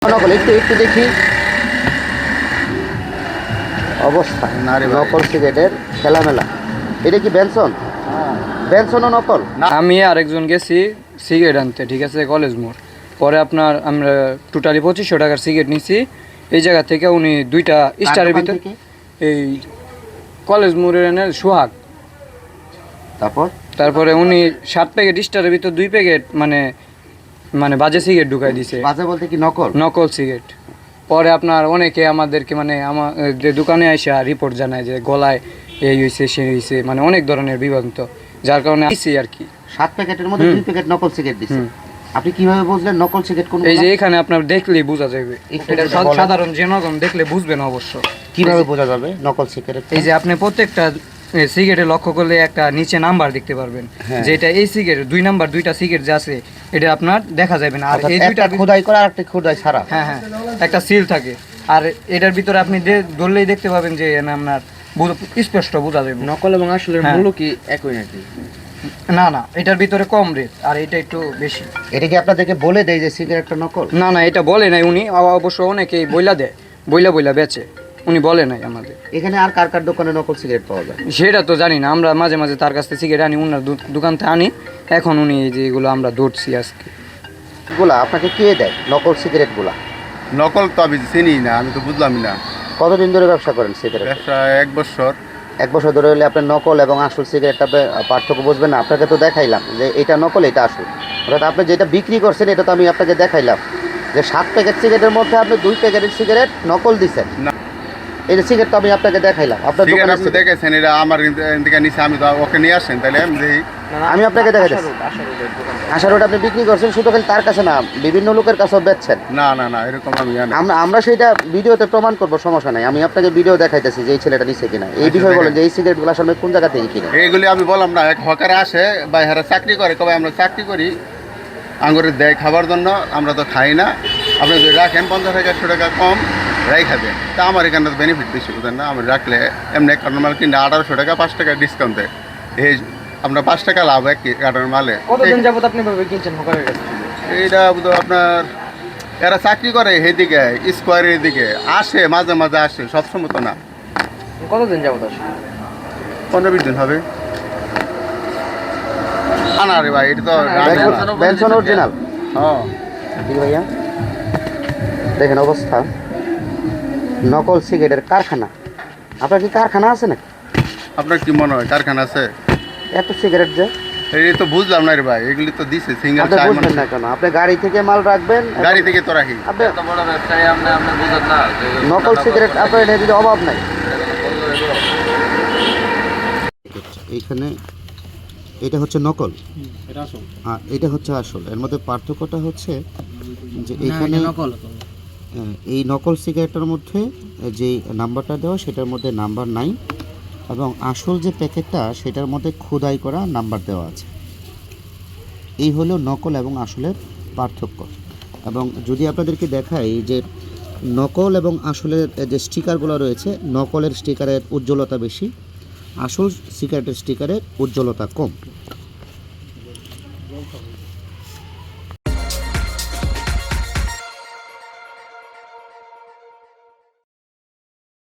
নকল একটু একটু দেখি অবস্থা নকল সিগারেটের খেলামেলা। এটা কি বেনসন? বেনসনও নকল? আমি আরেকজন গেছি সিগারেট আনতে, ঠিক আছে, কলেজ মোড়। পরে আপনার আমরা টোটালি 2500 টাকার সিগারেট নিছি এই জায়গা থেকে। উনি দুইটা স্টারের ভিতর, এই কলেজ মোড়ের এনের সোহাগ। তারপরে উনি 7 প্যাকেট স্টারের ভিতর 2 প্যাকেট মানে বাজে সিগারেট ঢুকাই দিছে। বাজে বলতে কি নকল? নকল সিগারেট। পরে আপনার অনেকে আমাদেরকে আমার যে দোকানে আইসা রিপোর্ট জানায় যে গলায় এই হয়েছে সে হয়েছে, মানে অনেক ধরনের বিভ্রান্ত, যার কারণে আইসি আর কি। 7 প্যাকেটের মধ্যে 2 প্যাকেট নকল সিগারেট দিছে। আপনি কিভাবে বুঝলেন নকল সিগারেট কোনগুলো? এই যে এখানে আপনার দেখলেই বোঝা যাবে, এটা সাধারণ জনগণ দেখলে বুঝবেন অবশ্য। কিভাবে বোঝা যাবে নকল সিগারেট? এই যে আপনি প্রত্যেকটা সিগারেটে লক্ষ্য করলে একটা নিচে নাম্বার দেখতে পারবেন, যে এটা এই সিগারেট 2 নাম্বার, 2টা সিগারেট যে আছে এটা আপনার দেখা যাবে না। আর এই দুইটা খোদাই করা আর একটা খোদাই ছাড়া, হ্যাঁ হ্যাঁ, একটা সিল থাকে। আর এটার ভিতরে আপনি ধরলেই দেখতে পাবেন যে আপনার স্পষ্ট বোঝা যাবে। নকল এবং আসলের মূল্য কি একই নাকি? না না, এটার ভিতরে কম রেট আর এটা একটু বেশি। এটা কি আপনাদেরকে বলে দেয় যে সিগারেটটা নকল? না না, এটা বলে নাই উনি, অবশ্য অনেকেই বইলা দেয়, বইলা বেচে, উনি বলে নাই আমাদের। এখানে আর কার কার দোকানে নকল সিগারেট পাওয়া যায় সেটা তো জানি না, আমরা মাঝে মাঝে তার কাছ থেকে সিগারেট আনি, উনার দোকান থেকে আনি। এখন উনি এই যে এগুলো আমরা ধরছি আজকে। গুলা আপনাকে কে দেয় নকল সিগারেট গুলা? নকল তো আমি চিনি না, আমি তো বুঝলামই না। কতদিন ধরে ব্যবসা করেন সিগারেট? ব্যবসা 1 বছর। 1 বছর ধরে হলে আপনার নকল এবং আসল সিগারেটটা পার্থক্য বুঝবেন না? আপনাকে তো দেখাইলাম যে এটা নকল এটা আসল। অর্থাৎ আপনি যেটা বিক্রি করছেন এটা তো আমি আপনাকে দেখাইলাম যে 7 প্যাকেট সিগারেটের মধ্যে আপনি 2 প্যাকেটের সিগারেট নকল দিচ্ছেন। না, এই যে সিগারেট তো আমি আপনাকে দেখাইলাম, আপনার দোকানে আপনি দেখেছেন, এটা আমার দিকে নিচে, আমি তো ওকে নিয়ে আসেন, তাহলে আমি দেখি। আমি আপনাকে দেখাইছি আশা রোড আপনি বিক্রি করছেন, শুধু খালি তার কাছে না বিভিন্ন লোকের কাছেও বেচছেন। না না না, এরকম আমি জানি। আমরা সেটা ভিডিওতে প্রমাণ করবো, সমস্যা নাই। আমি আপনাকে ভিডিও দেখাইতেছি যে এই ছেলেটা নিছে কিনা। এই বিষয়ে বলেন যে এই সিগারেটগুলো আসলে কোন জায়গা থেকে কিনে? এইগুলি আমি বললাম না, এক হকারে আসে বা এরা চাকরি করে, কবে আমরা চাকরি করি, আঙ্গুরে দেয় খাবার জন্য, আমরা তো খাই না। আপনি যদি রাখেন 50 টাকা 100 টাকা কম রাই খাবেন, তা আমার এখানে বেনিফিট বেশি, বুঝেন না? আমি রাখলে এমনি কার্টন মাল কিনে 1800 টাকা 5 টাকা ডিসকাউন্ট দেয়, এই আমরা 5 টাকা লাভ এক কার্টন মালে। কতদিন যাবত আপনি ভাবে কিনছেন হকারের কাছে? এইটা বুঝো আপনার, এরা চাকরি করে এইদিকে স্কোয়ারের দিকে আসে, মাঝে মাঝে আসে, সবসময় তো না। কতদিন যাবত আসে? 15-20 দিন হবে। না রে ভাই, এটা তো বেনসন অরিজিনাল। হ্যাঁ ঠিক ভাইয়া, দেখেন অবস্থা নকল সিগারেটের কারখানা। আপনার কি কারখানা আছে নাকি? আপনার কি মনে হয় কারখানা আছে? এত সিগারেট যে এই তো বুঝলাম না রে ভাই, এগুলি তো দিছে সিঙ্গেল আপনি চাই বুঝবেন না কেন? আপনি গাড়ি থেকে মাল রাখবেন, গাড়ি থেকে তো রাখি। আপনি এত বড় ব্যবসায়ী আপনি বুঝেন না যে নকল সিগারেট আপনার এটা যদি অভাব নাই। এইখানে এটা হচ্ছে নকল এটা আসল আর এটা হচ্ছে আসল। এর মধ্যে পার্থক্যটা হচ্ছে যে এখানে এই নকল সিগারেটের মধ্যে যে নাম্বারটা দেওয়া সেটার মধ্যে নাম্বার নাই, এবং আসল যে প্যাকেটটা সেটার মধ্যে খোদাই করা নাম্বার দেওয়া আছে। এই হলো নকল এবং আসলের পার্থক্য। এবং যদি আপনাদেরকে দেখাই যে নকল এবং আসলের যে স্টিকারগুলো রয়েছে, নকলের স্টিকারের উজ্জ্বলতা বেশি, আসল সিগারেটের স্টিকারের উজ্জ্বলতা কম।